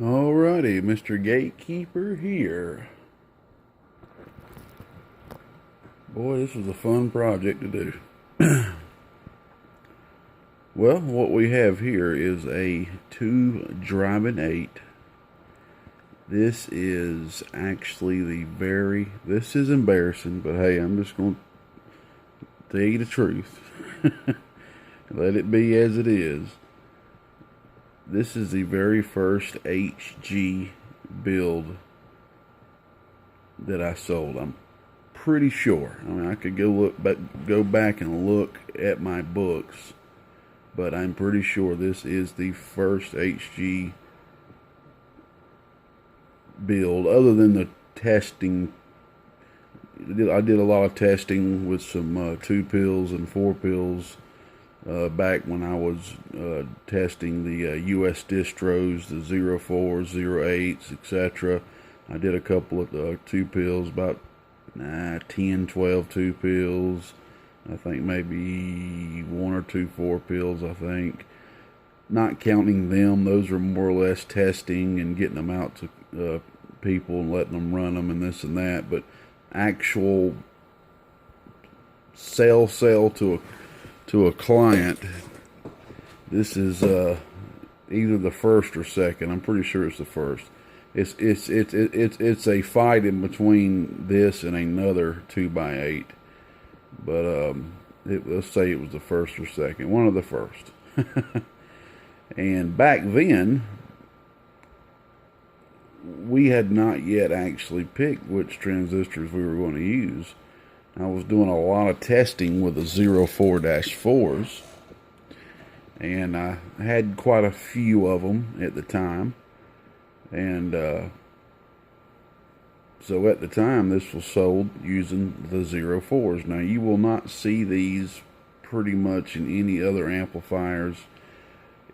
Alrighty, Mr. Gatekeeper here. Boy, this was a fun project to do. Well, what we have here is a 2 driving 8. This is actually this is embarrassing, but hey, I'm just going to tell you the truth. Let it be as it is. This is the very first HG build that I sold. I'm pretty sure. I mean, I could go back and look at my books, but I'm pretty sure this is the first HG build, other than the testing. I did a lot of testing with some 2 pills and 4 pills back when I was testing the US Distros, the 04s, 08s, etc. I did a couple of 2 pills, about 10, 12 2 pills. I think maybe 1 or 2 4 pills, I think. Not counting them, those are more or less testing and getting them out to people and letting them run them and this and that. But actual sale to a client, this is either the first or second. I'm pretty sure it's the first. It's a fight in between this and another 2x8, but let's say it was the first or second, one of the first. And back then, we had not yet actually picked which transistors we were going to use. I was doing a lot of testing with the 04-4s, and I had quite a few of them at the time. And so at the time, this was sold using the 04s. Now, you will not see these pretty much in any other amplifiers.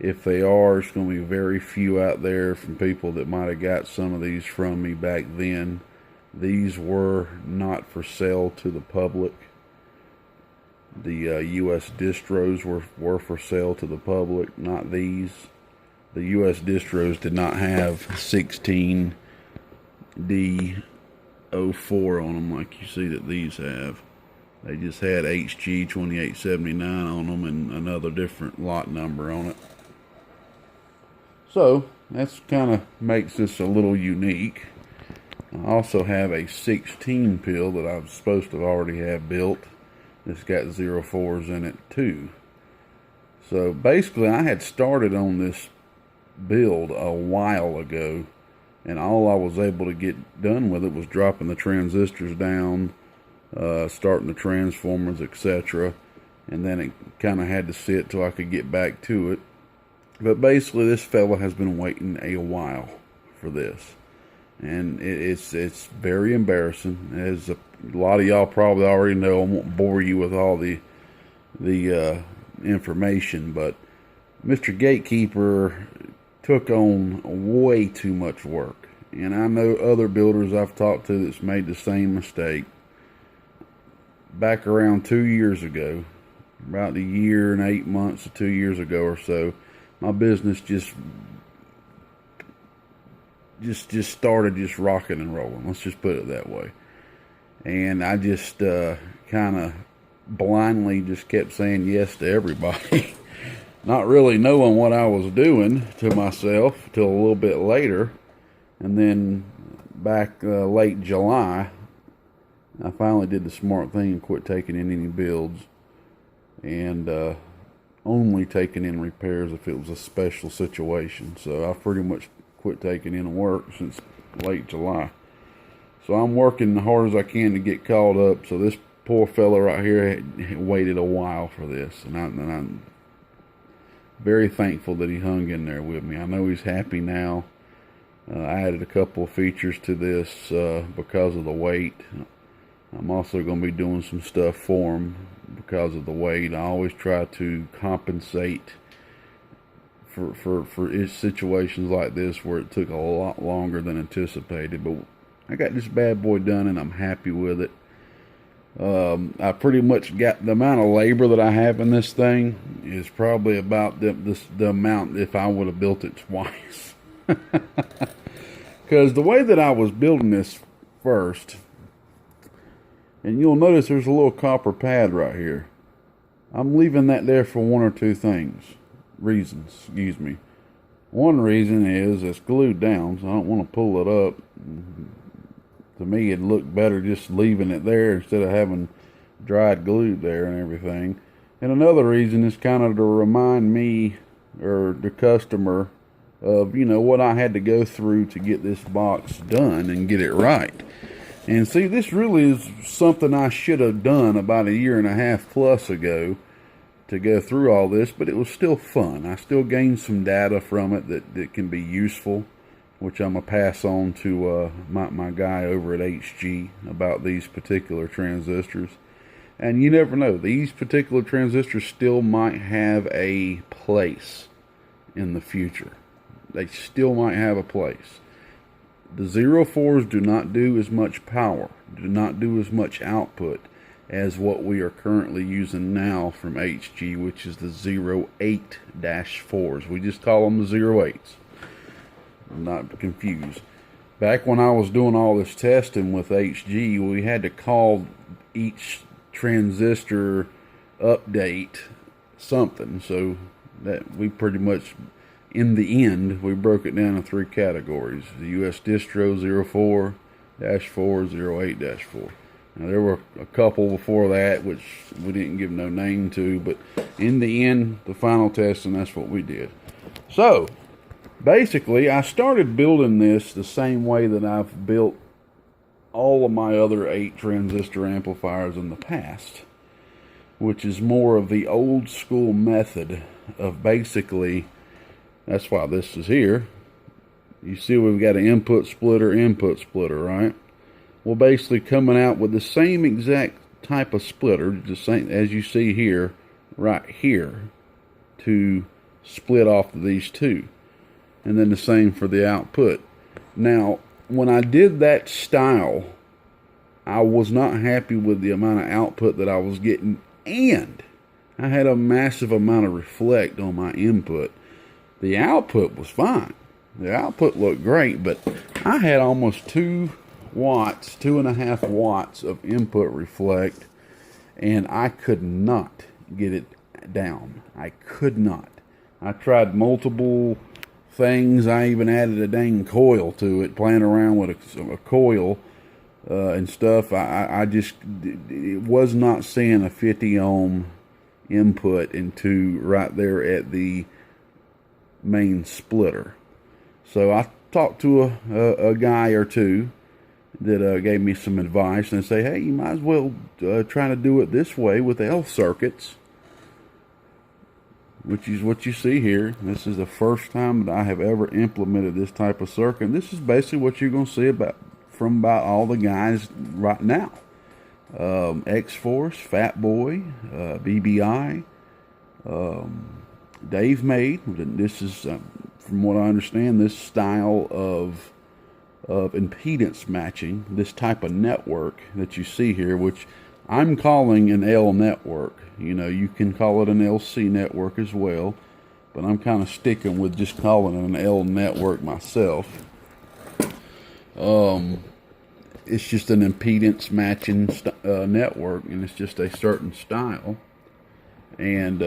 If they are, it's going to be very few out there from people that might have got some of these from me back then. These were not for sale to the public. The US Distros were for sale to the public, not these. The US Distros did not have 16D04 on them like you see that these have. They just had HG 2879 on them and another different lot number on it. So that's kind of makes this a little unique. I also have a 16 pill that I was supposed to already have built. It's got 04s in it too. So basically, I had started on this build a while ago, and all I was able to get done with it was dropping the transistors down, starting the transformers, etc. And then it kind of had to sit till I could get back to it. But basically, this fella has been waiting a while for this. And it's very embarrassing, as a lot of y'all probably already know. I won't bore you with all the information, but Mr. Gatekeeper took on way too much work. And I know other builders I've talked to that's made the same mistake. Back around 2 years ago, about a year and 8 months to 2 years ago or so, my business just started just rocking and rolling. Let's just put it that way. And I just kind of blindly just kept saying yes to everybody, not really knowing what I was doing to myself till a little bit later. And then back late July, I finally did the smart thing and quit taking in any builds, and only taking in repairs if it was a special situation. So I've pretty much quit taking in work since late July. So I'm working as hard as I can to get caught up. So this poor fella right here had waited a while for this, and I'm very thankful that he hung in there with me. I know he's happy now. I added a couple of features to this because of the weight. I'm also going to be doing some stuff for him because of the weight. I always try to compensate for situations like this where it took a lot longer than anticipated. But I got this bad boy done, and I'm happy with it. I pretty much got the amount of labor that I have in this thing is probably about the amount if I would have built it twice. Because the way that I was building this first, and you'll notice there's a little copper pad right here. I'm leaving that there for one or two reasons, excuse me. One reason is it's glued down, so I don't want to pull it up. To me, it'd look better just leaving it there instead of having dried glue there and everything. And another reason is kind of to remind me or the customer of, you know, what I had to go through to get this box done and get it right. And see, this really is something I should have done about 1.5 years plus ago to go through all this, but it was still fun. I still gained some data from it that can be useful, which I'm going to pass on to my guy over at HG about these particular transistors. And you never know, these particular transistors still might have a place in the future. They still might have a place. The 04s do not do as much power, do not do as much output as what we are currently using now from HG, which is the 08-4s. We just call them the 08s. I'm not confused. Back when I was doing all this testing with HG, we had to call each transistor update something, so that we pretty much, in the end, we broke it down in 3 categories: the US Distro 04-4, 08-4. Now, there were a couple before that which we didn't give no name to, but in the end, the final testing, that's what we did. So basically, I started building this the same way that I've built all of my other 8 transistor amplifiers in the past, which is more of the old school method of basically, that's why this is here. You see we've got an input splitter, right? Well, basically coming out with the same exact type of splitter, the same as you see here, right here, to split off of these two. And then the same for the output. Now, when I did that style, I was not happy with the amount of output that I was getting, and I had a massive amount of reflect on my input. The output was fine. The output looked great, but I had almost 2 watts, 2.5 watts of input reflect, and I could not get it down. I could not. I tried multiple things. I even added a dang coil to it, playing around with a coil and stuff. I just was not seeing a 50 ohm input into right there at the main splitter. So I talked to a guy or two that gave me some advice, and say, hey, you might as well try to do it this way with L circuits, which is what you see here. This is the first time that I have ever implemented this type of circuit. And this is basically what you're going to see from about all the guys right now. X-Force, Fat Boy, BBI, Dave made. This is, from what I understand, this style of impedance matching, this type of network that you see here, which I'm calling an L network. You know, you can call it an LC network as well, but I'm kind of sticking with just calling it an L network myself. It's just an impedance matching network, and it's just a certain style. And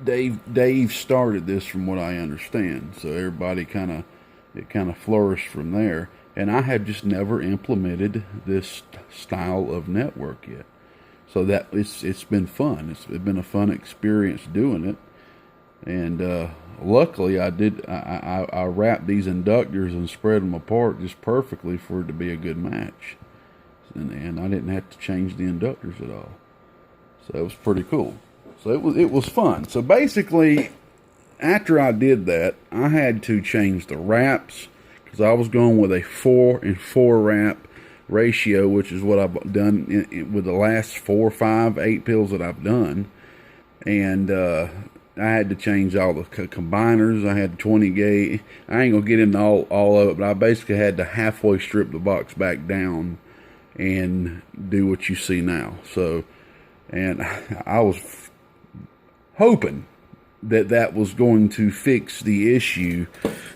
Dave started this, from what I understand, so everybody kind of flourished from there. And I had just never implemented this style of network yet. So that it's been fun. It's been a fun experience doing it. And luckily I wrapped these inductors and spread them apart just perfectly for it to be a good match. And I didn't have to change the inductors at all. So it was pretty cool. So it was fun. So basically, after I did that, I had to change the wraps, because I was going with a 4-and-4 wrap ratio, which is what I've done with the last 4, 5, 8 pills that I've done. And I had to change all the combiners. I had 20 gauge. I ain't gonna get into all of it, but I basically had to halfway strip the box back down and do what you see now. So, and I was hoping that was going to fix the issue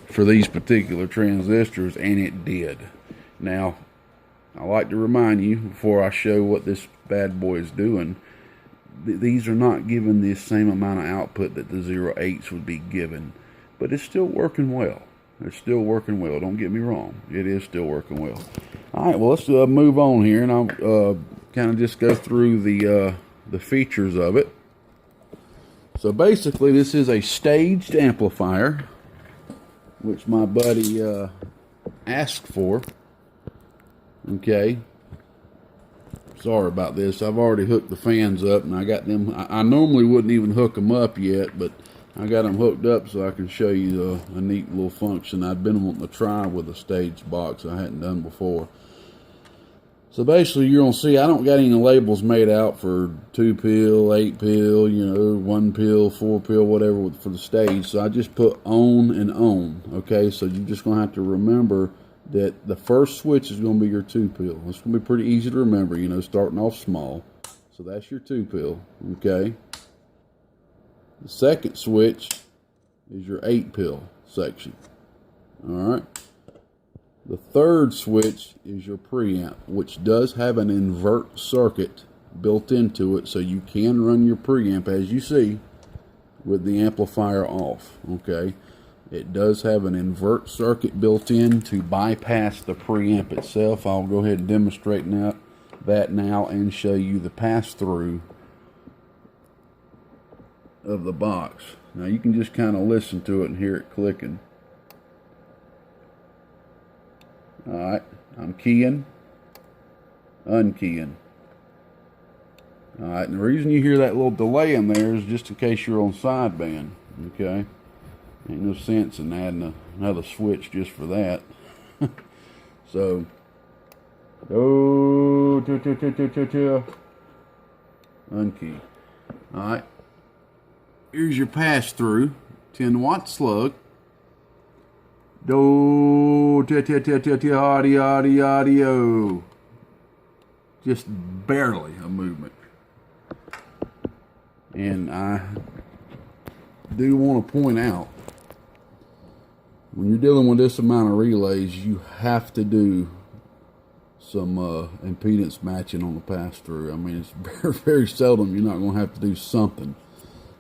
for these particular transistors, and it did. Now, I like to remind you before I show what this bad boy is doing, these are not giving the same amount of output that the 08s would be given, but it's still working well. It's still working well. Don't get me wrong. It is still working well. All right, well, let's move on here, and I'll kind of just go through the features of it. So basically, this is a staged amplifier, which my buddy asked for. Okay. Sorry about this. I've already hooked the fans up, and I got them. I normally wouldn't even hook them up yet, but I got them hooked up so I can show you a neat little function I'd been wanting to try with a staged box I hadn't done before. So basically, you're going to see I don't got any labels made out for 2 pill, 8 pill, 1 pill, 4 pill, whatever for the stage. So I just put on and on. Okay, so you're just going to have to remember that the first switch is going to be your 2 pill. It's going to be pretty easy to remember, starting off small. So that's your 2 pill. Okay. The second switch is your 8 pill section. All right. The third switch is your preamp, which does have an invert circuit built into it, so you can run your preamp, as you see, with the amplifier off. Okay. It does have an invert circuit built in to bypass the preamp itself. I'll go ahead and demonstrate that now and show you the pass-through of the box. Now you can just kind of listen to it and hear it clicking. Alright, I'm keying, unkeying. Alright, and the reason you hear that little delay in there is just in case you're on sideband. Okay, ain't no sense in adding another switch just for that. So, unkey. Alright, here's your pass through 10-watt slug. Do audio. Just barely a movement. And I do want to point out, when you're dealing with this amount of relays, you have to do some impedance matching on the pass-through. I mean, it's very, very seldom you're not going to have to do something.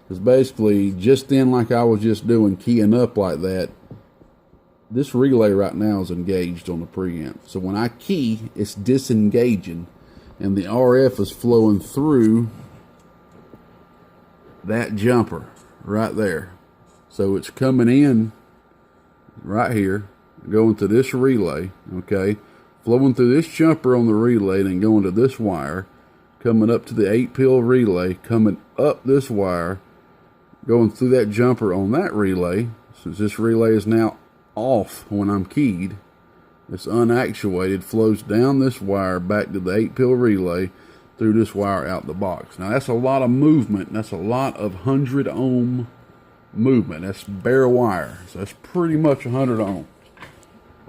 Because basically, just then, like I was just doing, keying up like that, this relay right now is engaged on the preamp. So when I key, it's disengaging, and the RF is flowing through that jumper right there. So it's coming in right here, going to this relay, okay, flowing through this jumper on the relay, then going to this wire, coming up to the 8-pill relay, coming up this wire, going through that jumper on that relay. Since this relay is now off when I'm keyed, it's unactuated, flows down this wire back to the 8-pill relay, through this wire out the box. Now that's a lot of movement. That's a lot of 100 ohm movement. That's bare wire. So that's pretty much 100 ohms.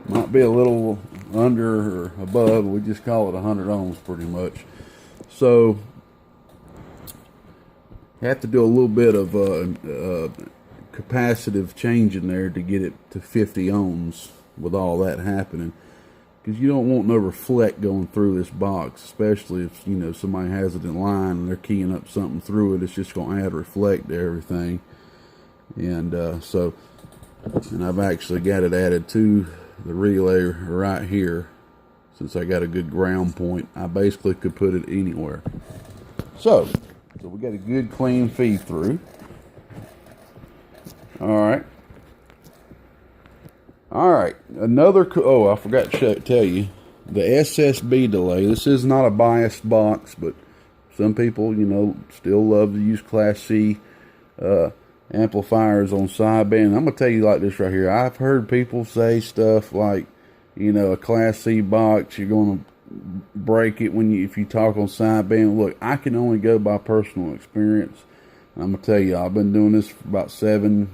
Might be a little under or above. We just call it 100 ohms pretty much. So you have to do a little bit of capacitive change in there to get it to 50 ohms with all that happening, because you don't want no reflect going through this box, especially if somebody has it in line and they're keying up something through it. It's just going to add reflect to everything. And and I've actually got it added to the relay right here. Since I got a good ground point, I basically could put it anywhere. So we got a good clean feed through. All right, another, I forgot to tell you, the SSB delay. This is not a biased box, but some people, still love to use Class C amplifiers on sideband. I'm going to tell you like this right here. I've heard people say stuff like, a Class C box, you're going to break it if you talk on sideband. Look, I can only go by personal experience. I'm going to tell you, I've been doing this for about 7-8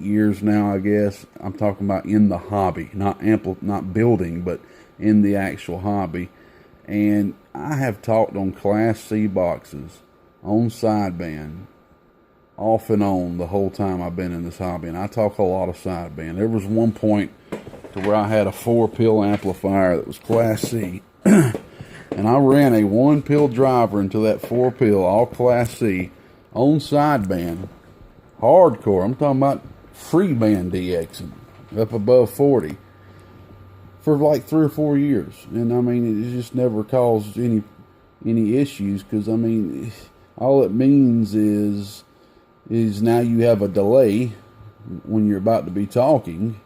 years now, I guess. I'm talking about in the hobby, not building, but in the actual hobby. And I have talked on Class C boxes on sideband off and on the whole time I've been in this hobby, and I talk a lot of sideband. There was one point to where I had a 4-pill amplifier that was Class C, and I ran a 1-pill driver into that 4-pill, all Class C, on sideband, hardcore. I'm talking about freeband DXing, up above 40, for like 3 or 4 years. And I mean, it just never caused any issues, because I mean, all it means is now you have a delay when you're about to be talking,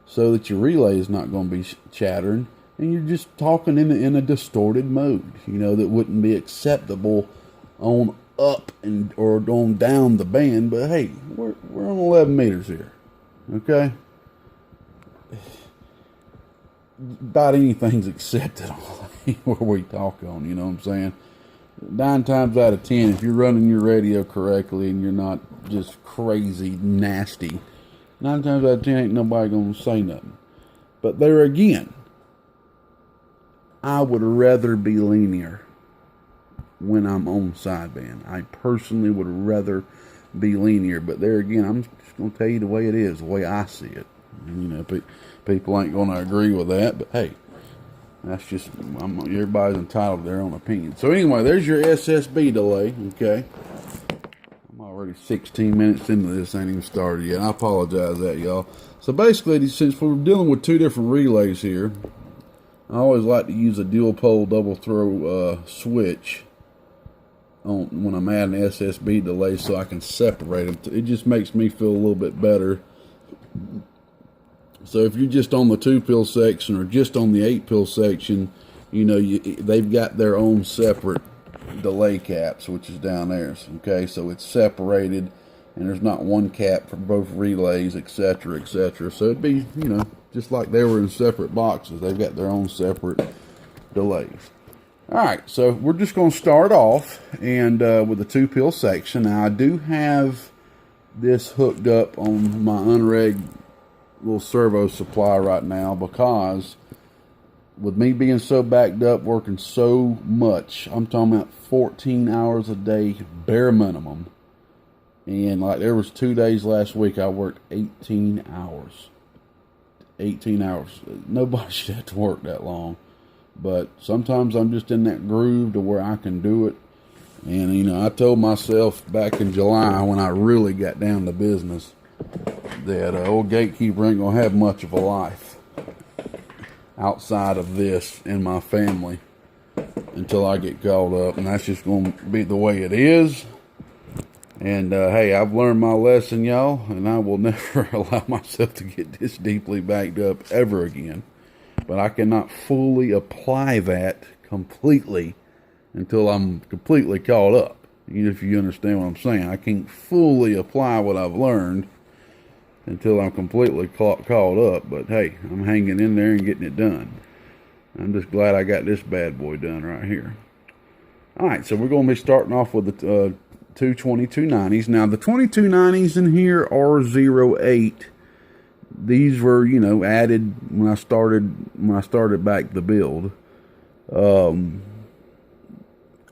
so that your relay is not going to be chattering, and you're just talking in a distorted mode, you know, that wouldn't be acceptable on up or on down the band. But hey, we're on 11 meters here, okay? About anything's accepted where we talk on, you know what I'm saying? 9 times out of 10, if you're running your radio correctly and you're not just crazy nasty, 9 times out of 10 ain't nobody gonna say nothing. But there again, I would rather be linear when I'm on sideband. I personally would rather be linear. But there again, I'm just gonna tell you the way it is, the way I see it. And, you know, people ain't gonna agree with that, but hey, that's just, everybody's entitled to their own opinion. So anyway, there's your SSB delay, okay? I'm already 16 minutes into this, ain't even started yet. I apologize that, y'all. So basically, since we're dealing with 2 different relays here, I always like to use a dual pole double throw switch when I'm adding SSB delay, so I can separate them. It just makes me feel a little bit better. So if you're just on the 2-pill section or just on the 8-pill section, you know, they've got their own separate delay caps, which is down there. Okay, so it's separated, and there's not one cap for both relays, etc., etc. So it'd be, you know, just like they were in separate boxes. They've got their own separate delays. All right, so we're just going to start off and with the 2-pill section. Now I do have this hooked up on my unregged little servo supply right now, because with me being so backed up, working so much, I'm talking about 14 hours a day bare minimum, and like there was 2 days last week I worked 18 hours. Nobody should have to work that long, but sometimes I'm just in that groove to where I can do it. And you know, I told myself back in July, when I really got down to business, that old Gatekeeper ain't gonna have much of a life outside of this in my family until I get called up, and that's just gonna be the way it is. And hey, I've learned my lesson, y'all, and I will never allow myself to get this deeply backed up ever again. But I cannot fully apply that completely until I'm completely caught up. Even if you understand what I'm saying, I can't fully apply what I've learned until I'm completely caught up. But hey, I'm hanging in there and getting it done. I'm just glad I got this bad boy done right here. Alright, so we're going to be starting off with the 2 2290s. Now the 2290s in here are 08. These were, you know, added when I started back the build.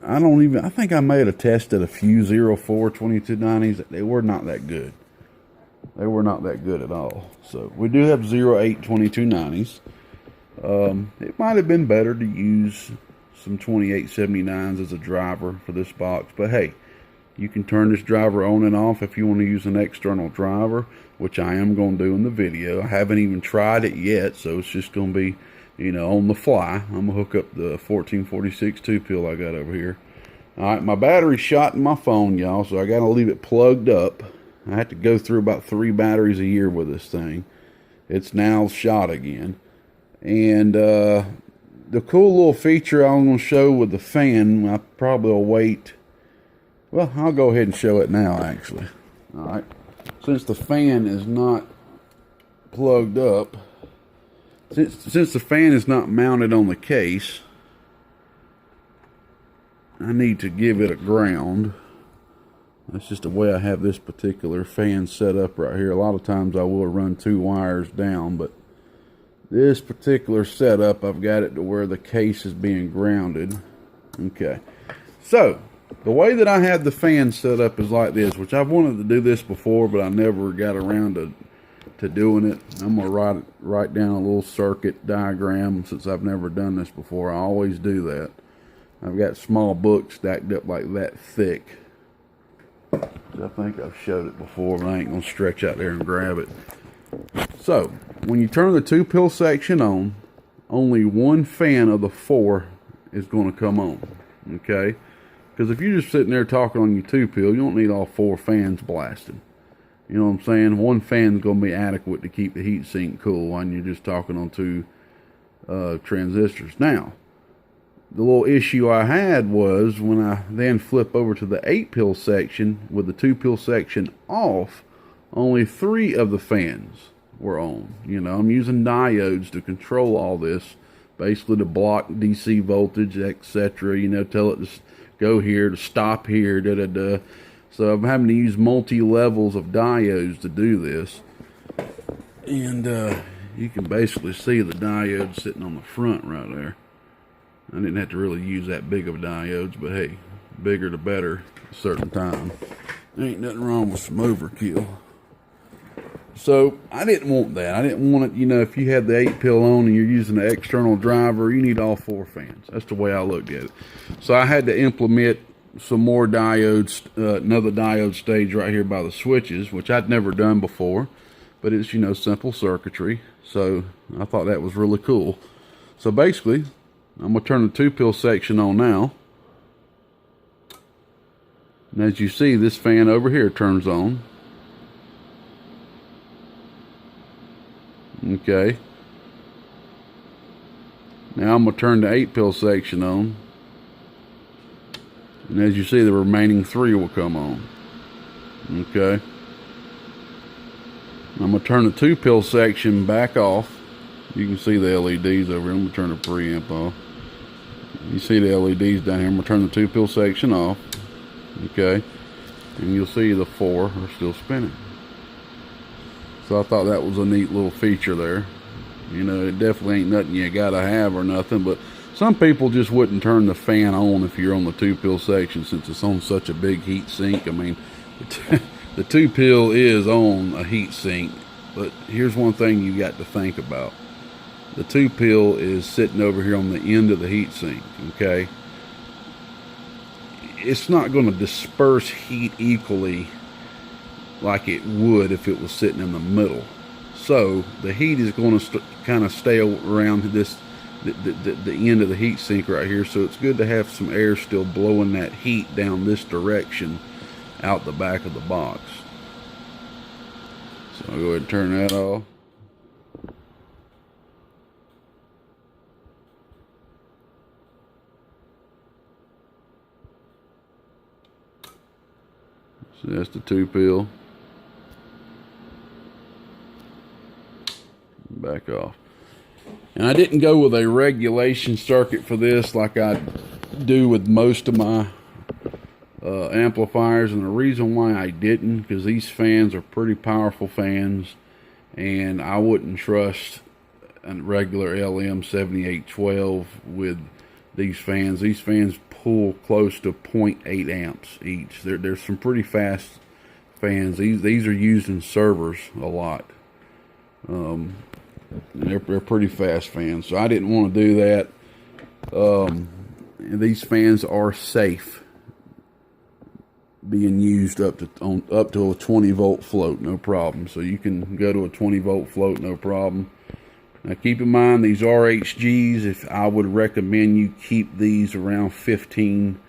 I think I may have tested a few 04 2290s. They were not that good. They were not that good at all. So we do have 08 2290s. It might have been better to use some 2879s as a driver for this box, but hey, you can turn this driver on and off if you want to use an external driver, which I am going to do in the video. I haven't even tried it yet, so it's just going to be, you know, on the fly. I'm going to hook up the 1446 2-pill I got over here. Alright, my battery's shot in my phone, y'all, so I got to leave it plugged up. I have to go through about 3 batteries a year with this thing. It's now shot again. And the cool little feature I'm going to show with the fan, I probably will wait. Well, I'll go ahead and show it now, actually. Alright. Since the fan is not plugged up, since the fan is not mounted on the case, I need to give it a ground. That's just the way I have this particular fan set up right here. A lot of times I will run 2 wires down, but this particular setup, I've got it to where the case is being grounded. Okay, so The way that I had the fan set up is like this, which I've wanted to do this before, but I never got around to doing it. I'm going to write down a little circuit diagram since I've never done this before. I always do that. I've got small books stacked up like that thick. I think I've showed it before, but I ain't going to stretch out there and grab it. So, when you turn the 2-pill section on, only one fan of the 4 is going to come on. Okay? Because if you're just sitting there talking on your 2-pill, you don't need all 4 fans blasting. You know what I'm saying? One fan is going to be adequate to keep the heat sink cool when you're just talking on 2 transistors. Now, the little issue I had was when I then flip over to the 8-pill section with the 2-pill section off, only 3 of the fans were on. You know, I'm using diodes to control all this, basically to block DC voltage, etc. You know, tell it to go here, to stop here, da-da-da. So I'm having to use multi-levels of diodes to do this. And you can basically see the diode sitting on the front right there. I didn't have to really use that big of diodes, but hey, bigger the better at a certain time. There ain't nothing wrong with some overkill. So I didn't want that. I didn't want it, you know, if you had the 8-pill on and you're using the external driver, you need all 4 fans. That's the way I looked at it. So I had to implement some more diodes, another diode stage right here by the switches, which I'd never done before, but it's, you know, simple circuitry. So I thought that was really cool. So basically, I'm going to turn the 2-pill section on now. And as you see, this fan over here turns on. Okay. Now I'm going to turn the 8-pill section on. And as you see, the remaining 3 will come on. Okay. I'm going to turn the 2-pill section back off. You can see the LEDs over here. I'm going to turn the preamp off. You see the LEDs down here. I'm going to turn the 2-pill section off. Okay. And you'll see the 4 are still spinning. So I thought that was a neat little feature there. You know, it definitely ain't nothing you gotta have or nothing, but some people just wouldn't turn the fan on if you're on the 2-pill section since it's on such a big heat sink. I mean, the 2-pill is on a heat sink, but here's one thing you got to think about. The 2-pill is sitting over here on the end of the heat sink, okay? It's not going to disperse heat equally like it would if it was sitting in the middle. So the heat is going to kind of stay around this the end of the heat sink right here. So it's good to have some air still blowing that heat down this direction out the back of the box. So I'll go ahead and turn that off. So that's the 2-pill. Back off. And I didn't go with a regulation circuit for this like I do with most of my amplifiers, and the reason why I didn't, because these fans are pretty powerful fans, and I wouldn't trust a regular LM7812 with these fans. These fans pull close to 0.8 amps each. There's some pretty fast fans. These are used in servers a lot. They're pretty fast fans, so I didn't want to do that. These fans are safe being used up to a 20-volt float, no problem. So you can go to a 20-volt float, no problem. Now keep in mind, these RHGs, if I would recommend you keep these around 15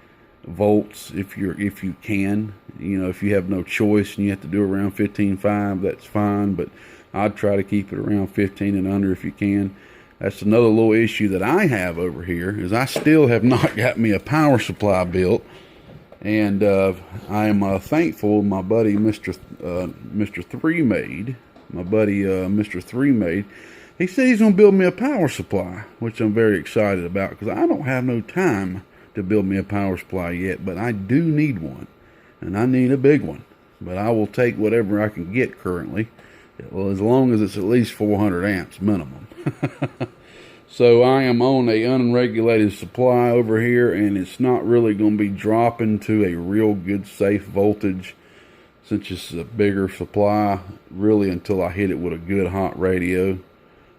volts if you can. You know, if you have no choice and you have to do around 15.5, that's fine, but I'd try to keep it around 15 and under if you can. That's another little issue that I have over here, is I still have not got me a power supply built. And I am thankful my buddy Mr. Three Made, Mr. Three Made, he said he's going to build me a power supply, which I'm very excited about, because I don't have no time to build me a power supply yet, but I do need one, and I need a big one. But I will take whatever I can get currently, well, as long as it's at least 400 amps minimum. So I am on a unregulated supply over here, and it's not really going to be dropping to a real good safe voltage, since it's a bigger supply, really, until I hit it with a good hot radio.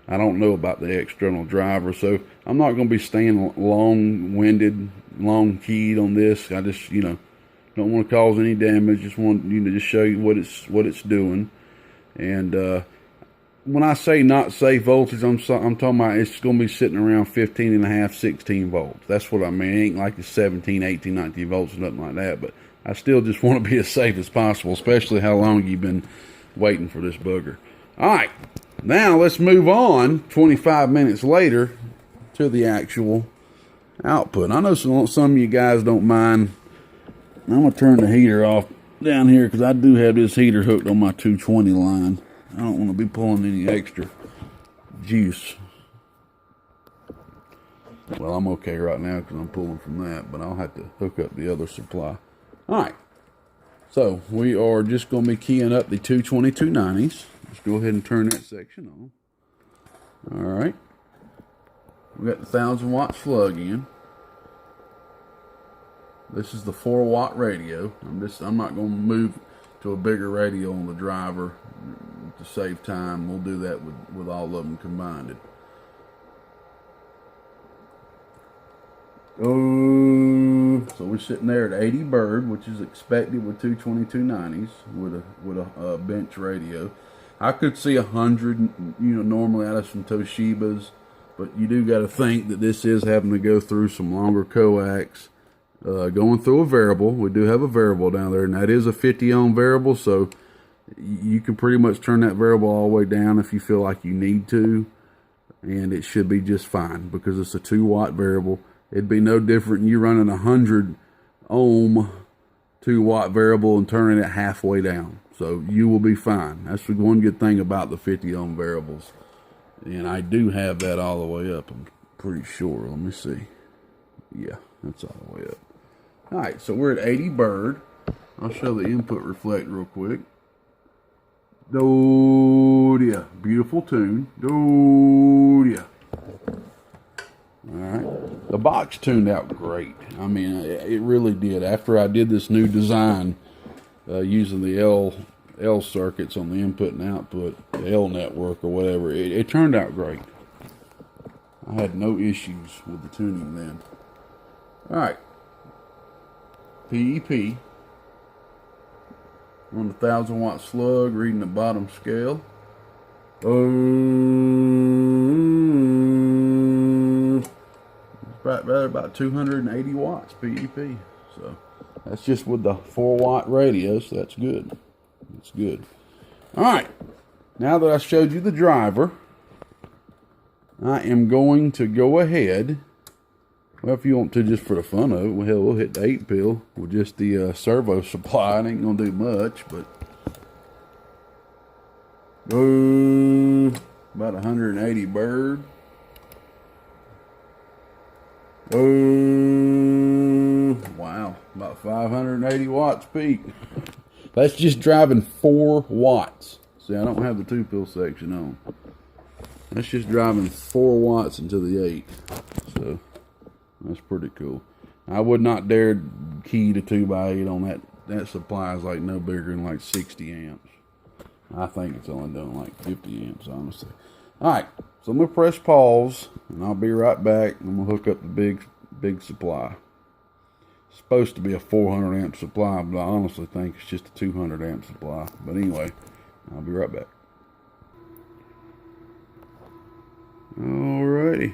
I don't know about the external driver, so I'm not going to be staying long-winded, long-keyed on this. I just, don't want to cause any damage. Just want to just show you what it's doing. And when I say not safe voltage, I'm talking about it's going to be sitting around 15 and a half, 16 volts. That's what I mean. It ain't like the 17, 18, 19 volts or nothing like that, but I still just want to be as safe as possible, especially how long you've been waiting for this bugger. All right, now let's move on 25 minutes later to the actual output. I know some of you guys don't mind. I'm going to turn the heater off down here because I do have this heater hooked on my 220 line. I don't want to be pulling any extra juice. Well, I'm okay right now because I'm pulling from that, but I'll have to hook up the other supply. All right, so we are just going to be keying up the 22290s. Let's go ahead and turn that section on. All right, we got the 1000 watt slug in. This is the 4-watt radio. I'm not going to move to a bigger radio on the driver to save time. We'll do that with all of them combined. Oh, so we're sitting there at 80 bird, which is expected with 22290s with a bench radio. I could see 100, normally out of some Toshibas, but you do got to think that this is having to go through some longer coax, going through a variable. We do have a variable down there, and that is a 50 ohm variable, so you can pretty much turn that variable all the way down if you feel like you need to, and it should be just fine because it's a 2-watt variable. It'd be no different than you running a 100 ohm 2-watt variable and turning it halfway down. So you will be fine. That's the one good thing about the 50 ohm variables. And I do have that all the way up, I'm pretty sure. Let me see. Yeah, that's all the way up. All right, so we're at 80 bird. I'll show the input reflect real quick. Do-dia. Beautiful tune. Do-dia. Alright, the box tuned out great. I mean, it really did. After I did this new design using the L circuits on the input and output, the L network or whatever, it turned out great. I had no issues with the tuning then. Alright, PEP on the 1000 watt slug, reading the bottom scale. Right about 280 watts PEP. So that's just with the 4-watt radio, so that's good. That's good. All right, now that I showed you the driver, I am going to go ahead. Well, if you want to, just for the fun of it, well, hell, we'll hit the 8-pill with just the servo supply. It ain't gonna do much, but about 180 bird. Wow, about 580 watts peak. That's just driving 4 watts. See, I don't have the 2-pill section on. That's just driving 4 watts into the 8. So that's pretty cool. I would not dare key to 2x8 on that. That supply is like no bigger than like 60 amps. I think it's only doing like 50 amps, honestly. Alright, so I'm going to press pause, and I'll be right back. I'm going to hook up the big supply. It's supposed to be a 400 amp supply, but I honestly think it's just a 200 amp supply. But anyway, I'll be right back. Alrighty.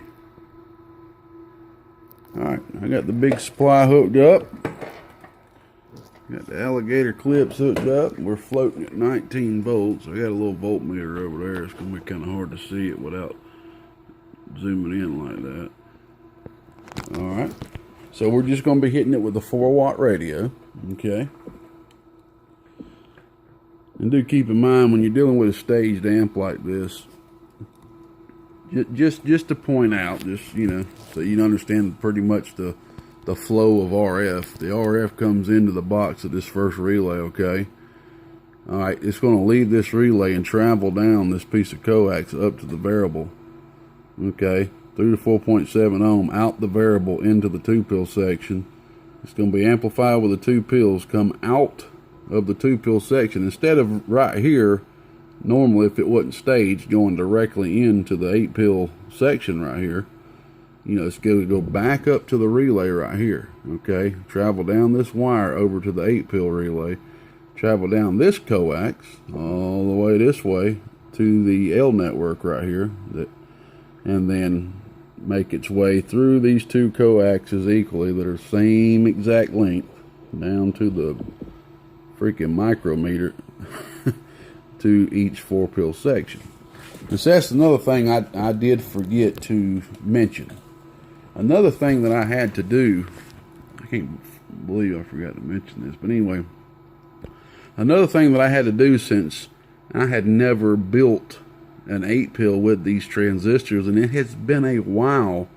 Alright, I got the big supply hooked up. Got the alligator clips hooked up. We're floating at 19 volts. I got a little voltmeter over there. It's going to be kind of hard to see it without zooming in like that. Alright. So we're just going to be hitting it with a 4-watt radio. Okay. And do keep in mind when you're dealing with a staged amp like this, just to point out, just, so you understand pretty much the flow of RF. The RF comes into the box of this first relay, okay? Alright, it's going to leave this relay and travel down this piece of coax up to the variable. Okay? through the 4.7 ohm, out the variable into the 2-pill section. It's going to be amplified with the 2 pills, come out of the 2-pill section. Instead of right here, normally if it wasn't staged, going directly into the 8-pill section right here, you know, it's going to go back up to the relay right here, okay? Travel down this wire over to the 8-pill relay, travel down this coax all the way this way to the L network right here, and then make its way through these 2 coaxes equally that are same exact length down to the freaking micrometer to each 4-pill section. And so that's another thing I did forget to mention. Another thing that I had to do, I can't believe I forgot to mention this, but anyway, another thing that I had to do, since I had never built an 8-pill with these transistors, and it has been a while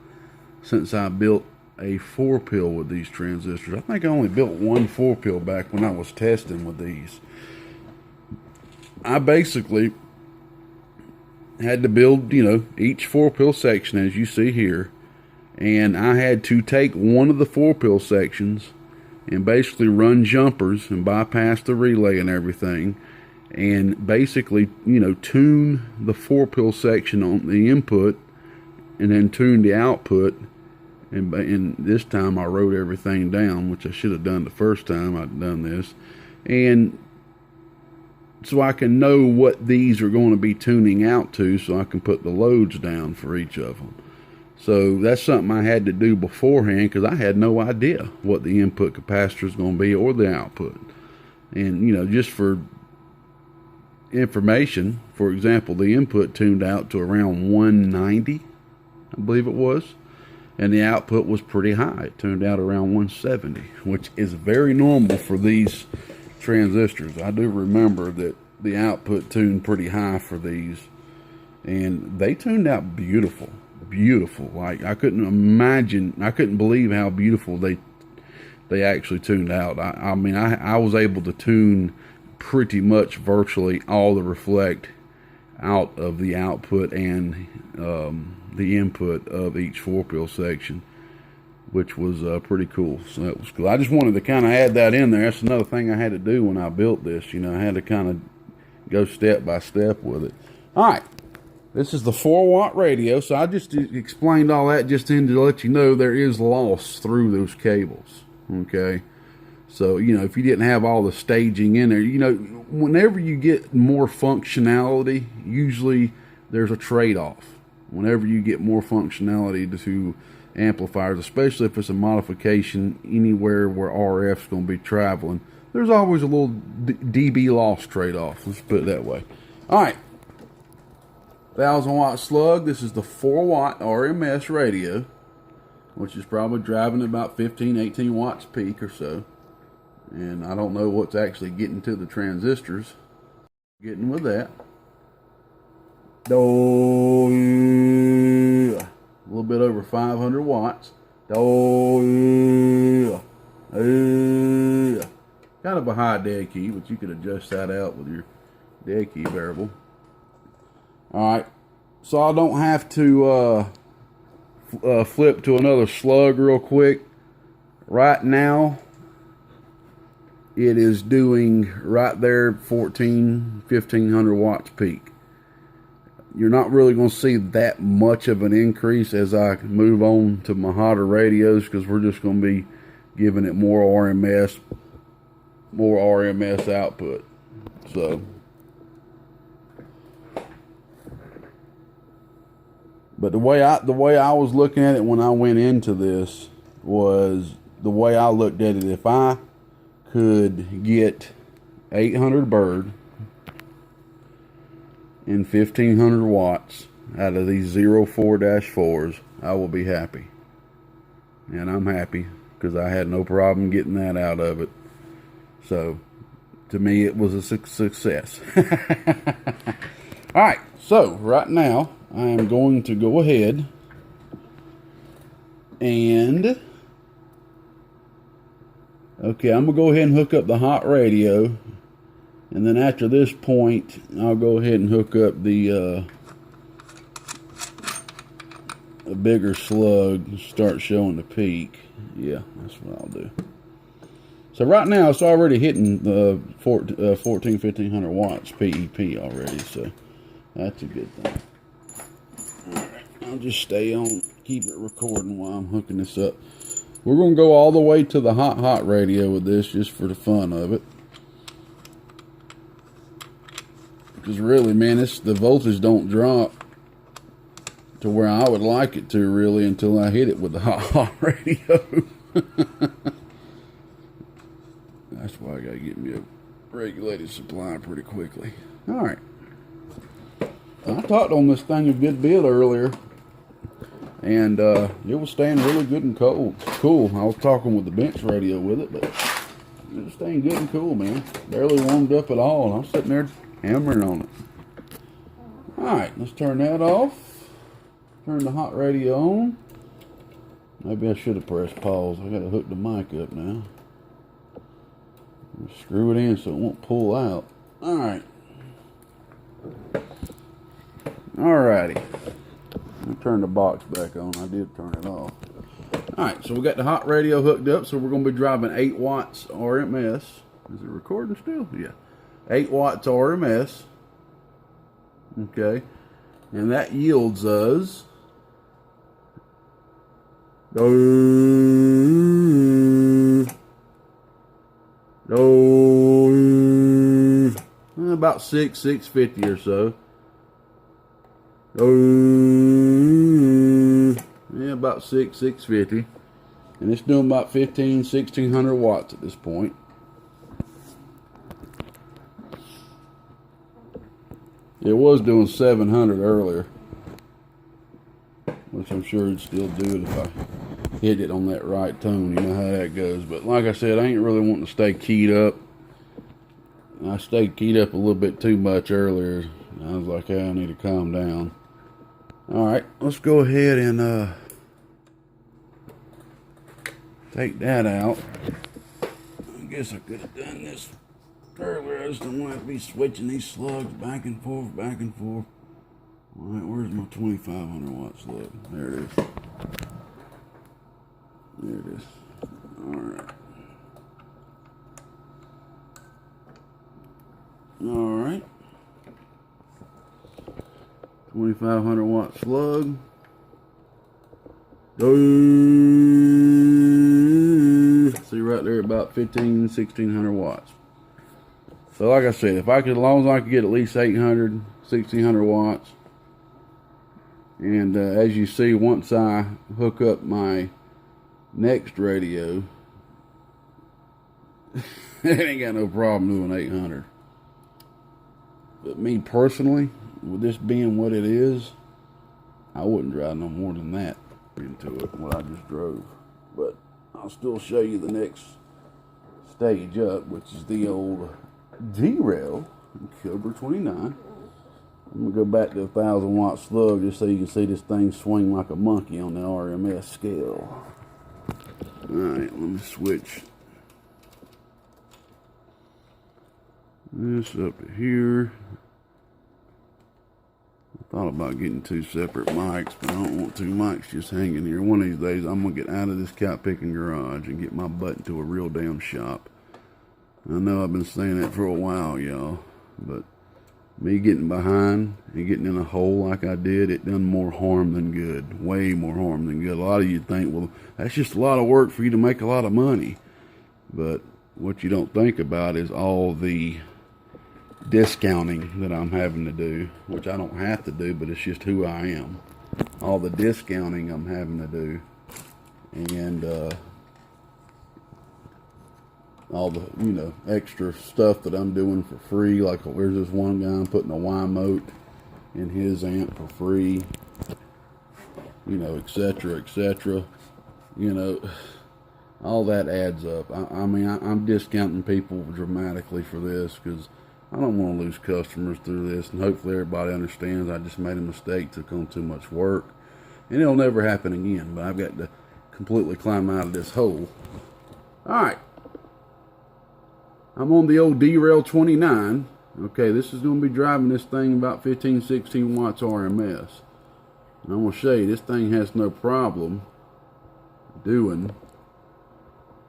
since I built a 4-pill with these transistors. I think I only built one 4-pill back when I was testing with these. I basically had to build, you know, each 4-pill section as you see here, and I had to take one of the 4-pill sections and basically run jumpers and bypass the relay and everything, and basically, you know, tune the 4-pill section on the input and then tune the output. And this time I wrote everything down, which I should have done the first time I'd done this, and so I can know what these are going to be tuning out to, so I can put the loads down for each of them. So that's something I had to do beforehand, because I had no idea what the input capacitor is going to be or the output. And, you know, just for information, for example, the input tuned out to around 190, I believe it was, and the output was pretty high. It tuned out around 170, which is very normal for these transistors. I do remember that the output tuned pretty high for these, and they tuned out beautiful. Like, I couldn't believe how beautiful they actually tuned out. I mean, I was able to tune pretty much virtually all the reflect out of the output and the input of each 4-pill section, which was pretty cool. So that was cool. I just wanted to kind of add that in there. That's another thing I had to do when I built this. You know, I had to kind of go step by step with it. All right. This is the 4-watt radio, so I just explained all that just to let you know there is loss through those cables, okay? So, you know, if you didn't have all the staging in there, you know, whenever you get more functionality, usually there's a trade-off. Whenever you get more functionality to amplifiers, especially if it's a modification anywhere where RF's going to be traveling, there's always a little dB loss trade-off, let's put it that way. All right. 1,000-watt slug. This is the 4-watt RMS radio, which is probably driving about 15, 18 watts peak or so. And I don't know what's actually getting to the transistors. Getting with that. A little bit over 500 watts. Kind of a high dead key, but you could adjust that out with your dead key variable. Alright, so I don't have to flip to another slug real quick. Right now, it is doing right there 1,500 watts peak. You're not really going to see that much of an increase as I move on to my hotter radios, because we're just going to be giving it more RMS output. So, but the way I was looking at it when I went into this was, the way I looked at it, if I could get 800 bird and 1,500 watts out of these 04-4s, I will be happy. And I'm happy, because I had no problem getting that out of it. So, to me, it was a success. Alright, so right now, I am going to go ahead and, okay, I'm going to go ahead and hook up the hot radio. And then after this point, I'll go ahead and hook up the a bigger slug start showing the peak, yeah, that's what I'll do. So right now it's already hitting the 1500 watts PEP already, so that's a good thing. Alright, I'll just stay on, keep it recording while I'm hooking this up. We're going to go all the way to the hot radio with this just for the fun of it. Because really, man, the voltage don't drop to where I would like it to really until I hit it with the hot radio. That's why I got to get me a regulated supply pretty quickly. Alright. I talked on this thing a good bit earlier. And it was staying really good and cool. I was talking with the bench radio with it, but it was staying good and cool, man. Barely warmed up at all, and I'm sitting there hammering on it. Alright, let's turn that off. Turn the hot radio on. Maybe I should have pressed pause. I gotta hook the mic up now. Screw it in so it won't pull out. Alright. Alrighty. Let me turn the box back on. I did turn it off. Alright, so we got the hot radio hooked up, so we're going to be driving 8 watts RMS. Is it recording still? Yeah. 8 watts RMS. Okay. And that yields us about 650 or so. Yeah, about 650. And it's doing about 1600 watts at this point. It was doing 700 earlier, which I'm sure it'd still do it if I hit it on that right tone. You know how that goes. But like I said, I ain't really wanting to stay keyed up. I stayed keyed up a little bit too much earlier. I was like, hey, I need to calm down. Alright, let's go ahead and take that out. I guess I could have done this earlier. I just don't want to be switching these slugs back and forth, back and forth. Alright, where's my 2500 watt slug? There it is. There it is. Alright. Alright. 2500 watt slug. See right there, about 1600 watts. So like I said, if I could, as long as I could get at least 800, 1600 watts. And as you see, once I hook up my next radio, it ain't got no problem doing 800. But me personally, with this being what it is, I wouldn't drive no more than that into it, what I just drove. But I'll still show you the next stage up, which is the old D-Rail Cobra 29. I'm going to go back to 1000 watt slug just so you can see this thing swing like a monkey on the RMS scale. Alright, let me switch this up here. I thought about getting 2 separate mics, but I don't want 2 mics just hanging here. One of these days, I'm going to get out of this cow picking garage and get my butt into a real damn shop. I know I've been saying that for a while, y'all, but me getting behind and getting in a hole like I did, it done more harm than good. Way more harm than good. A lot of you think, well, that's just a lot of work for you to make a lot of money. But what you don't think about is all the discounting that I'm having to do, which I don't have to do, but it's just who I am. All the discounting I'm having to do, and all the, you know, extra stuff that I'm doing for free. Like there's this one guy I'm putting a Y-mote in his amp for free, you know, etc., etc. You know, all that adds up. I mean, I'm discounting people dramatically for this because I don't want to lose customers through this, and hopefully everybody understands I just made a mistake, took on too much work, and it'll never happen again, but I've got to completely climb out of this hole. Alright, I'm on the old D-Rail 29. Okay, this is going to be driving this thing about 15-16 watts RMS. And I'm going to show you, this thing has no problem doing.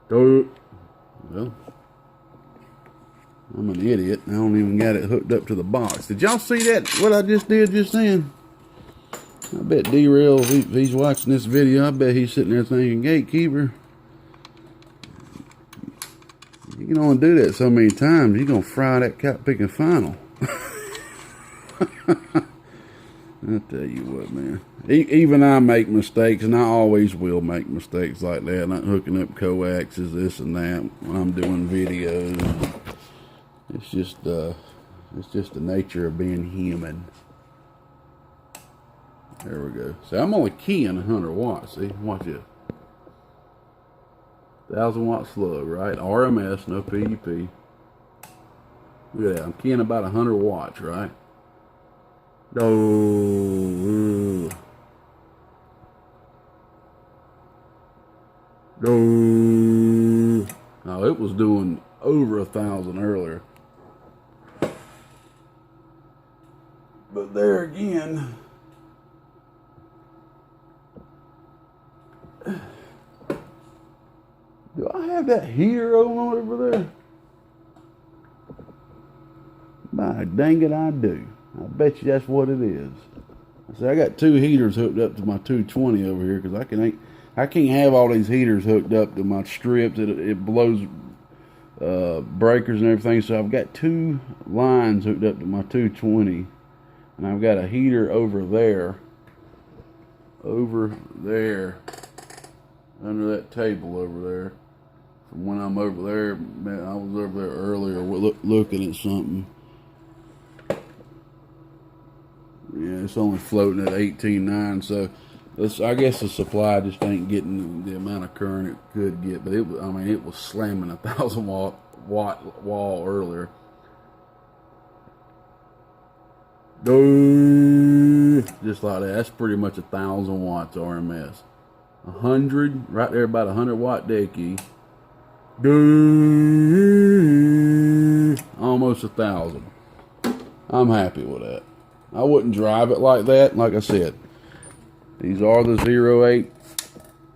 Well, I'm an idiot. I don't even got it hooked up to the box. Did y'all see that, what I just did just then? I bet D-Rail, if he's watching this video, I bet he's sitting there thinking, Gatekeeper, you can only do that so many times, you're going to fry that cat picking final. I'll tell you what, man. Even I make mistakes, and I always will make mistakes like that. Not hooking up coaxes, this and that, when I'm doing videos. It's just the nature of being human. There we go. So I'm only keying 100 watts. See, watch it. 1,000 watt slug, right? RMS, no PEP. Look at that. I'm keying about 100 watts, right? Oh, oh, it was doing over 1,000 earlier. But there again, do I have that heater on over there? My dang it, I do. I bet you that's what it is. See, I got two heaters hooked up to my 220 over here because I can't have all these heaters hooked up to my strips. It blows breakers and everything. So I've got two lines hooked up to my 220, and I've got a heater over there, under that table over there. From when I'm over there, man, I was over there earlier looking at something. Yeah, it's only floating at 18.9, so I guess the supply just ain't getting the amount of current it could get. But it was slamming 1,000 watt wall earlier. Just like that. That's pretty much 1,000 watts RMS. 100 right there, about 100 watt dead key. Almost 1,000. I'm happy with that. I wouldn't drive it like that. Like I said, these are the 08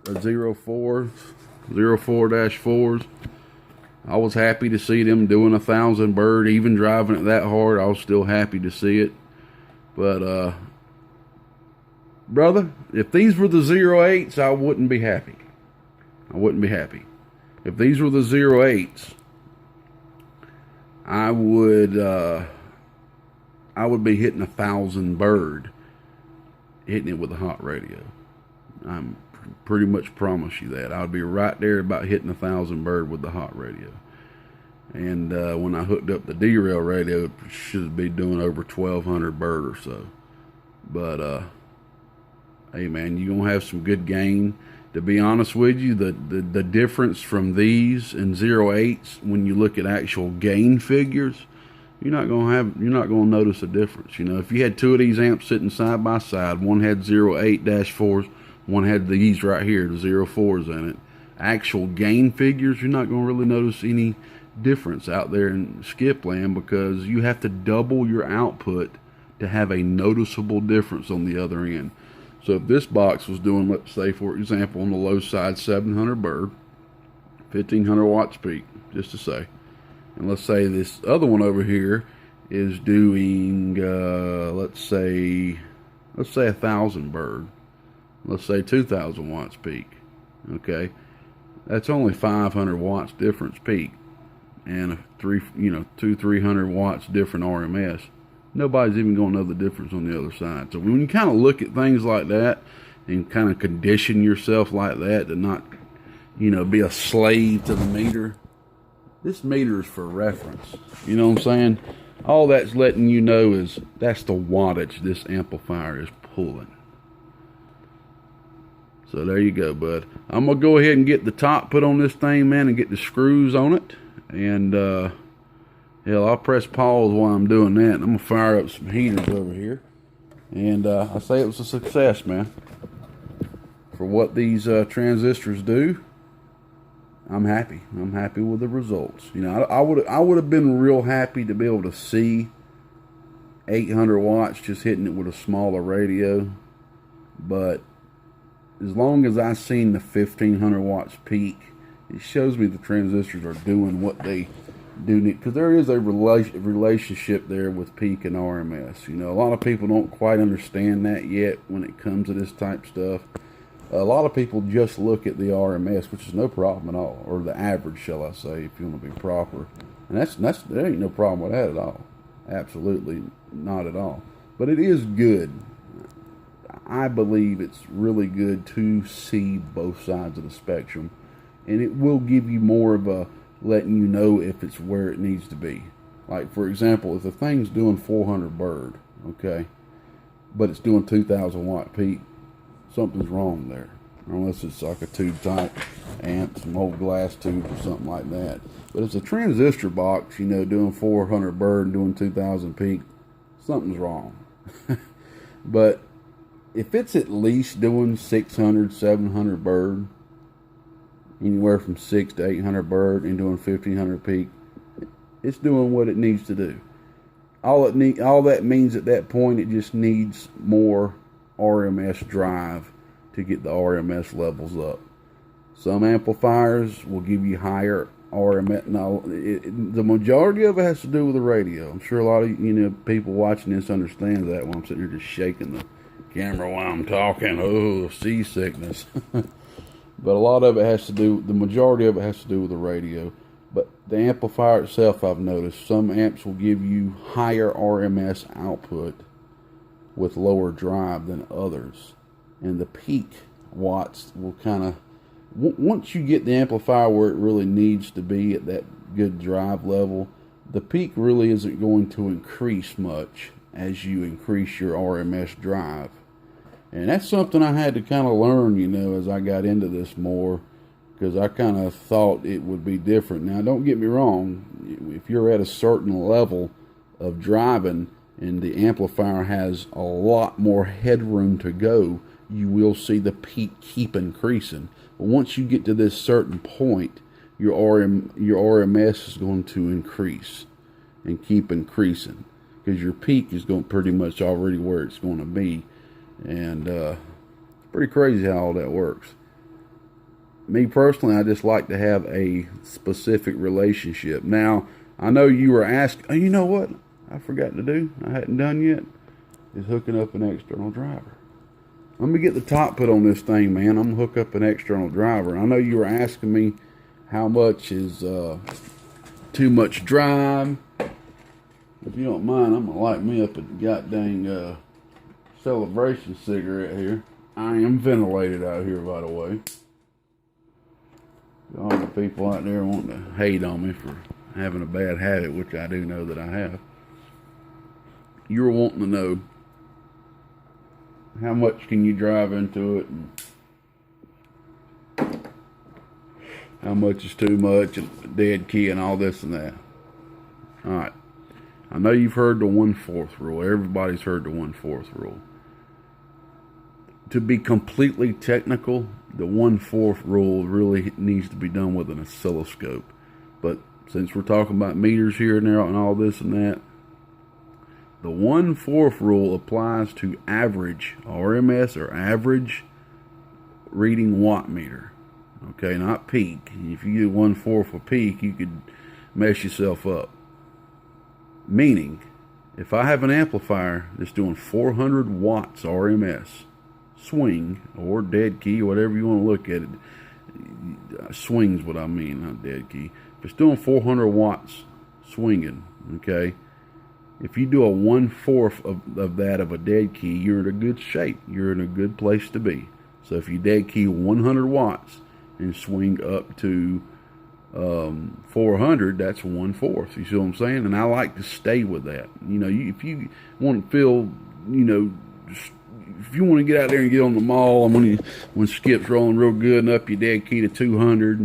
or 04s, 04-4s. I was happy to see them doing 1,000 bird, even driving it that hard. I was still happy to see it. But, brother, if these were the 08s, I wouldn't be happy. I wouldn't be happy. If these were the 08s, I would be hitting 1,000 bird, hitting it with a hot radio. I'm pretty much promise you that. I would be right there about hitting 1,000 bird with the hot radio. And when I hooked up the D-Rail radio, it should be doing over 1,200 bird or so. But hey man, you're gonna have some good gain. To be honest with you, the difference from these and 08s, when you look at actual gain figures, you're not gonna notice a difference. You know, if you had two of these amps sitting side by side, one had 08-4s, one had these right here, the 04s in it. Actual gain figures, you're not gonna really notice any difference out there in skip land, because you have to double your output to have a noticeable difference on the other end. So if this box was doing, let's say for example, on the low side 700 bird, 1,500 watts peak, just to say, and let's say this other one over here is doing let's say 1,000 bird, let's say 2,000 watts peak, okay, that's only 500 watts difference peak, and 200-300 watts different RMS. Nobody's even going to know the difference on the other side. So when you kind of look at things like that and kind of condition yourself like that to not, be a slave to the meter, this meter is for reference. You know what I'm saying? All that's letting you know is that's the wattage this amplifier is pulling. So there you go, bud. I'm going to go ahead and get the top put on this thing, man, and get the screws on it. And, hell, I'll press pause while I'm doing that. I'm going to fire up some heaters over here. And I say it was a success, man. For what these transistors do, I'm happy. I'm happy with the results. I would have been real happy to be able to see 800 watts just hitting it with a smaller radio. but as long as I've seen the 1500 watts peak, it shows me the transistors are doing what they do need, because there is a relationship there with peak and RMS. You know, a lot of people don't quite understand that yet when it comes to this type stuff. A lot of people just look at the RMS, which is no problem at all, or the average, shall I say, if you want to be proper. And there ain't no problem with that at all. Absolutely not at all. But it is good. I believe it's really good to see both sides of the spectrum, and it will give you more of a letting you know if it's where it needs to be. Like, for example, if the thing's doing 400 bird, okay, but it's doing 2000 watt peak, something's wrong there. Unless it's like a tube type amp, some old glass tube or something like that. But if it's a transistor box, you know, doing 400 bird and doing 2000 peak, something's wrong. But if it's at least doing 600, 700 bird, anywhere from 600 to 800 bird, and doing 1500 peak, it's doing what it needs to do. All that means at that point, it just needs more RMS drive to get the RMS levels up. Some amplifiers will give you higher RMS. Now, the majority of it has to do with the radio. I'm sure a lot of people watching this understands that when I'm sitting here just shaking the camera while I'm talking. Oh, seasickness. But a lot of it has to do, the majority of it has to do with the radio. But the amplifier itself, I've noticed, some amps will give you higher RMS output with lower drive than others. And the peak watts will kind of, once you get the amplifier where it really needs to be at that good drive level, the peak really isn't going to increase much as you increase your RMS drive. And that's something I had to kind of learn, as I got into this more, because I kind of thought it would be different. Now, don't get me wrong, if you're at a certain level of driving and the amplifier has a lot more headroom to go, you will see the peak keep increasing. But once you get to this certain point, your RMS is going to increase and keep increasing, because your peak is going pretty much already where it's going to be. And it's pretty crazy how all that works. Me personally, I just like to have a specific relationship. Now, I know you were asking, oh, you know what I forgot to do, I hadn't done yet, is hooking up an external driver. Let me get the top put on this thing, man. I'm going to hook up an external driver. I know you were asking me how much is too much drive. If you don't mind, I'm going to light me up a goddamn celebration cigarette here. I am ventilated out here, by the way. All the people out there wanting to hate on me for having a bad habit, which I do know that I have. You're wanting to know how much can you drive into it, and how much is too much, and dead key, and all this and that. Alright. I know you've heard the 1/4 rule. Everybody's heard the 1/4 rule. To be completely technical, the 1/4 rule really needs to be done with an oscilloscope. But since we're talking about meters here and there and all this and that, the 1/4 rule applies to average RMS, or average reading watt meter. Okay, not peak. If you do 1/4 for peak, you could mess yourself up. Meaning, if I have an amplifier that's doing 400 watts RMS, swing, or dead key, whatever you want to look at it, swing's what I mean, not dead key. If it's doing 400 watts swinging, okay, if you do a 1/4 of that of a dead key, you're in a good shape. You're in a good place to be. So if you dead key 100 watts and swing up to 400, that's 1/4. You see what I'm saying? And I like to stay with that. If you want to feel, if you want to get out there and get on the mall, and when Skip's rolling real good and up your dead key to 200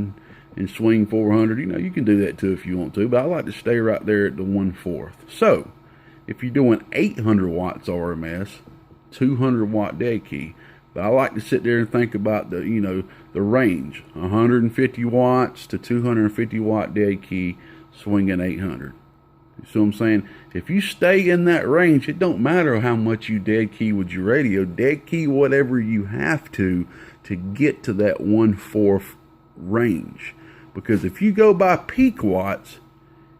and swing 400, you can do that too if you want to. But I like to stay right there at the 1/4. So if you're doing 800 watts RMS, 200 watt dead key. But I like to sit there and think about the range, 150 watts to 250 watt dead key, swinging 800. You see what I'm saying? If you stay in that range, it don't matter how much you dead key with your radio. Dead key whatever you have to get to that 1/4 range. Because if you go by peak watts,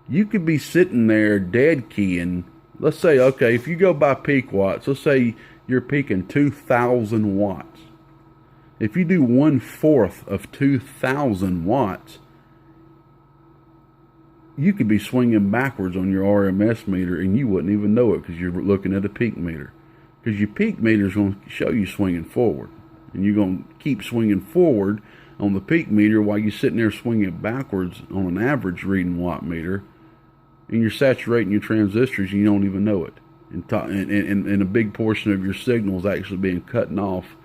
you could be sitting there dead keying. Let's say, okay, if you go by peak watts, let's say you're peaking 2,000 watts. If you do 1/4 of 2,000 watts, you could be swinging backwards on your RMS meter and you wouldn't even know it because you're looking at a peak meter. Because your peak meter is going to show you swinging forward. And you're going to keep swinging forward on the peak meter while you're sitting there swinging backwards on an average reading watt meter. And you're saturating your transistors and you don't even know it. And a big portion of your signal is actually being cut off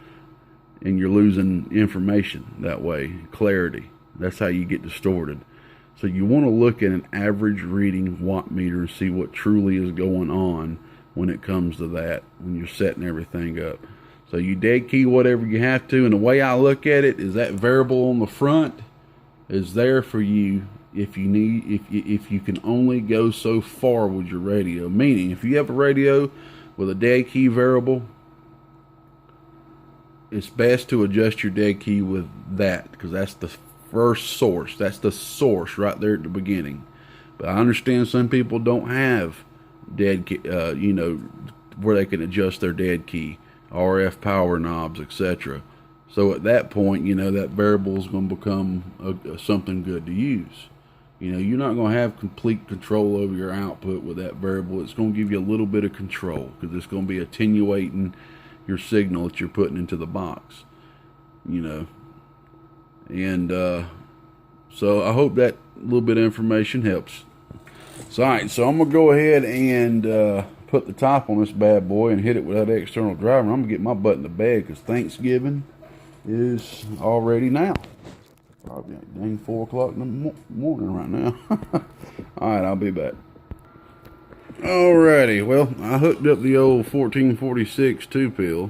and you're losing information that way, clarity. That's how you get distorted. So you want to look at an average reading watt meter and see what truly is going on when it comes to that, when you're setting everything up. So you dead key whatever you have to, and the way I look at it is that variable on the front is there for you if you need, if you can only go so far with your radio. Meaning, if you have a radio with a dead key variable, it's best to adjust your dead key with that, because that's the first source. That's the source right there at the beginning. But I understand some people don't have dead key, where they can adjust their dead key, RF power knobs, etc. So at that point, that variable is going to become something good to use. You're not going to have complete control over your output with that variable. It's going to give you a little bit of control because it's going to be attenuating your signal that you're putting into the box. And so I hope that little bit of information helps. So, all right, so I'm going to go ahead and put the top on this bad boy and hit it with that external driver. I'm going to get my butt in the bed because Thanksgiving is already now. Probably dang 4 o'clock in the morning right now. All right, I'll be back. Alrighty, well, I hooked up the old 1446 2-pill,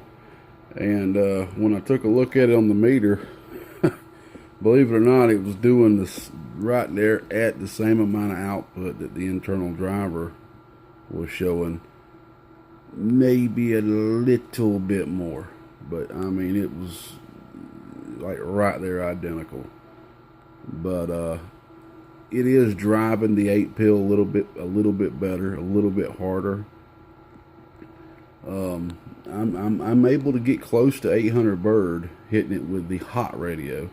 and when I took a look at it on the meter, believe it or not, it was doing this right there at the same amount of output that the internal driver was showing. Maybe a little bit more, but I mean, it was like right there identical. But it is driving the 8-pill a little bit better, a little bit harder. I'm able to get close to 800 bird hitting it with the hot radio.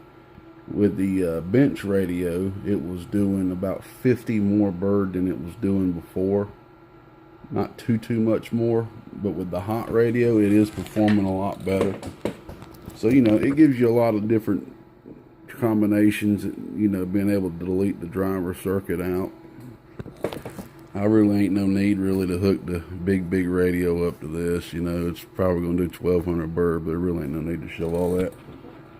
With the bench radio, it was doing about 50 more bird than it was doing before. Not too much more, but with the hot radio, it is performing a lot better. So, it gives you a lot of different combinations, being able to delete the driver circuit out. I really ain't no need really to hook the big radio up to this. It's probably going to do 1200 bird, but there really ain't no need to show all that.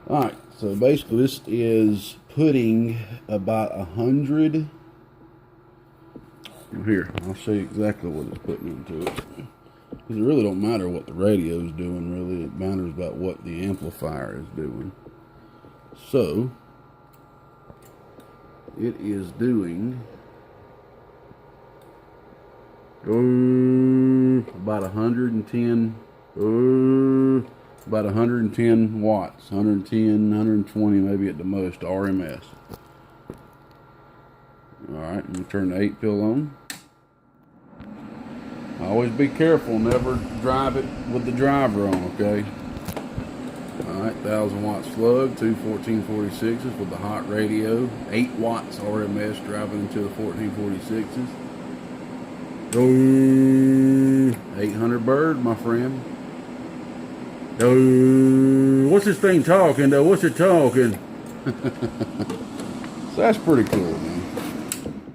All right, so basically this is putting about 100. Here, I'll show you exactly what it's putting into it. Because it really don't matter what the radio is doing, really. It matters about what the amplifier is doing. So, it is doing about 110 watts, 110, 120 maybe at the most, RMS. Alright, I'm going to turn the 8-pill on. Always be careful, never drive it with the driver on, okay? Alright, 1000 watt slug, two 1446s with the hot radio, 8 watts RMS driving into the 1446s. 800 bird, my friend. What's this thing talking though? What's it talking? So that's pretty cool, man.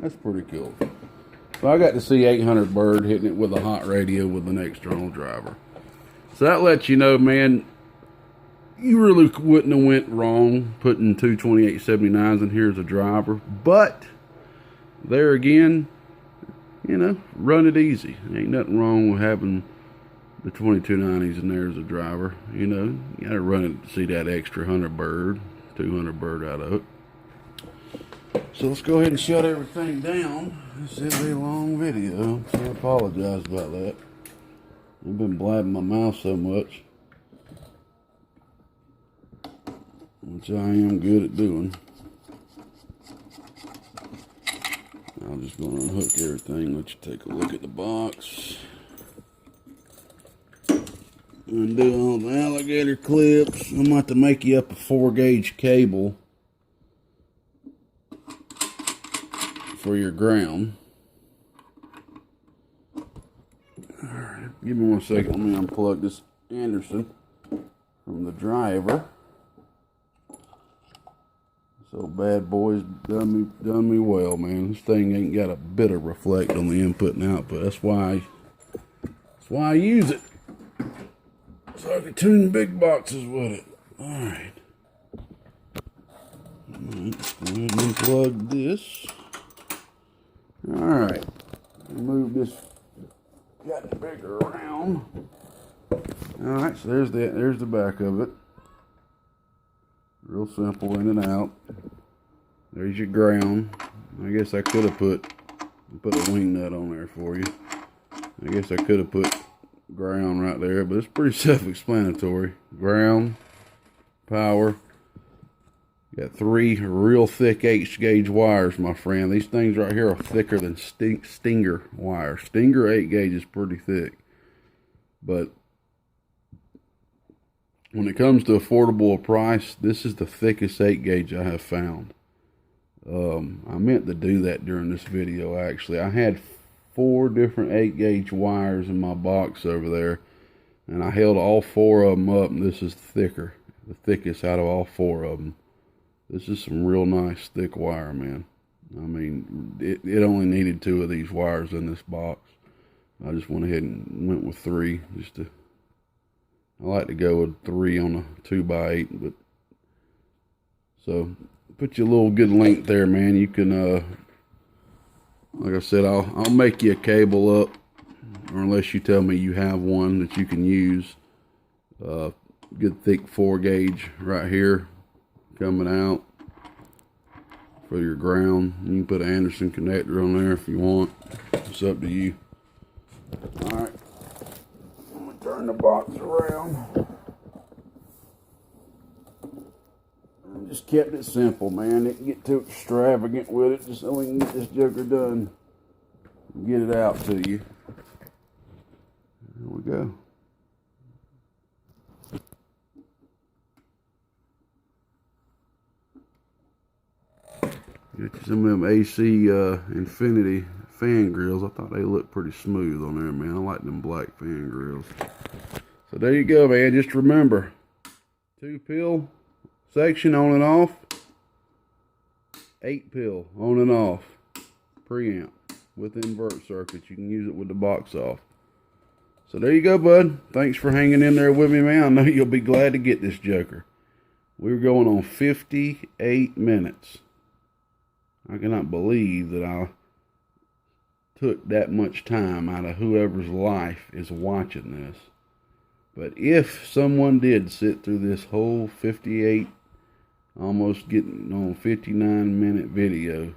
That's pretty cool. So I got to see 800 bird hitting it with a hot radio with an external driver. So that lets you know, man, you really wouldn't have went wrong putting two 2879s in here as a driver. But there again, run it easy. Ain't nothing wrong with having the 2290s in there as a driver. You gotta run it to see that extra 100 bird, 200 bird out of it. So let's go ahead and shut everything down. This is a long video, so I apologize about that. I've been blabbing my mouth so much, which I am good at doing. I'm just going to unhook everything, let you take a look at the box. Undo all the alligator clips. I'm about to make you up a 4-gauge cable for your ground. Alright, give me 1 second. Let me unplug this Anderson from the driver. So bad boys done me well, man. This thing ain't got a bit of reflect on the input and output. That's why I use it. So I can tune big boxes with it. Alright. Let's go ahead and unplug this. Alright. Move this got bigger around. Alright, so there's the back of it. Real simple, in and out. There's your ground. I guess I could have put a wing nut on there for you. I guess I could have put ground right there, but it's pretty self-explanatory. Ground, power. Got 3 real thick H-gauge wires, my friend. These things right here are thicker than Stinger wire. Stinger 8-gauge is pretty thick, but when it comes to affordable price, this is the thickest 8-gauge I have found. I meant to do that during this video, actually. I had 4 different 8-gauge wires in my box over there, and I held all 4 of them up, and this is thicker, the thickest out of all 4 of them. This is some real nice thick wire, man. I mean, it only needed 2 of these wires in this box. I just went ahead and went with 3, I like to go with 3 on a 2x8, but so put you a little good length there, man. You can, like I said, I'll make you a cable up, or unless you tell me you have one that you can use. Good thick 4-gauge right here coming out for your ground. You can put an Anderson connector on there if you want. It's up to you. All right. Turn the box around. I just kept it simple, man. Didn't get too extravagant with it, just so we can get this joker done and get it out to you. There we go. Get you some of them AC Infinity fan grills. I thought they looked pretty smooth on there, man. I like them black fan grills. So there you go, man. Just remember, 2-pill section on and off, 8-pill on and off, preamp with invert circuits. You can use it with the box off. So there you go, bud. Thanks for hanging in there with me, man. I know you'll be glad to get this joker. We're going on 58 minutes. I cannot believe that I took that much time out of whoever's life is watching this. But if someone did sit through this whole 58, almost getting on 59-minute video,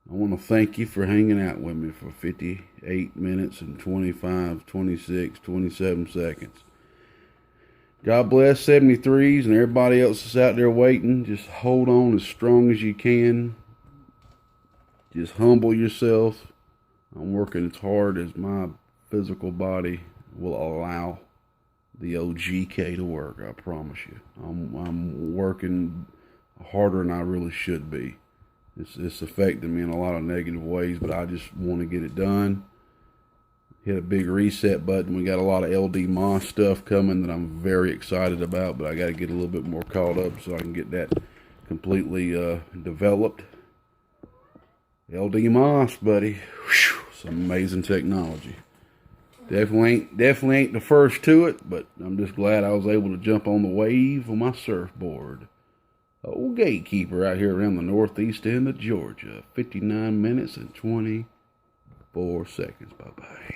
I want to thank you for hanging out with me for 58 minutes and 25, 26, 27 seconds. God bless 73s and everybody else that's out there waiting. Just hold on as strong as you can. Just humble yourself. I'm working as hard as my physical body will allow the old GK to work. I promise you. I'm working harder than I really should be. It's affecting me in a lot of negative ways, but I just want to get it done. Hit a big reset button. We got a lot of LD MOS stuff coming that I'm very excited about, but I got to get a little bit more caught up so I can get that completely developed. LD MOS, buddy. Whew, some amazing technology. Definitely ain't the first to it, but I'm just glad I was able to jump on the wave on my surfboard. Old Gatekeeper out here around the northeast end of Georgia. 59 minutes and 24 seconds. Bye-bye.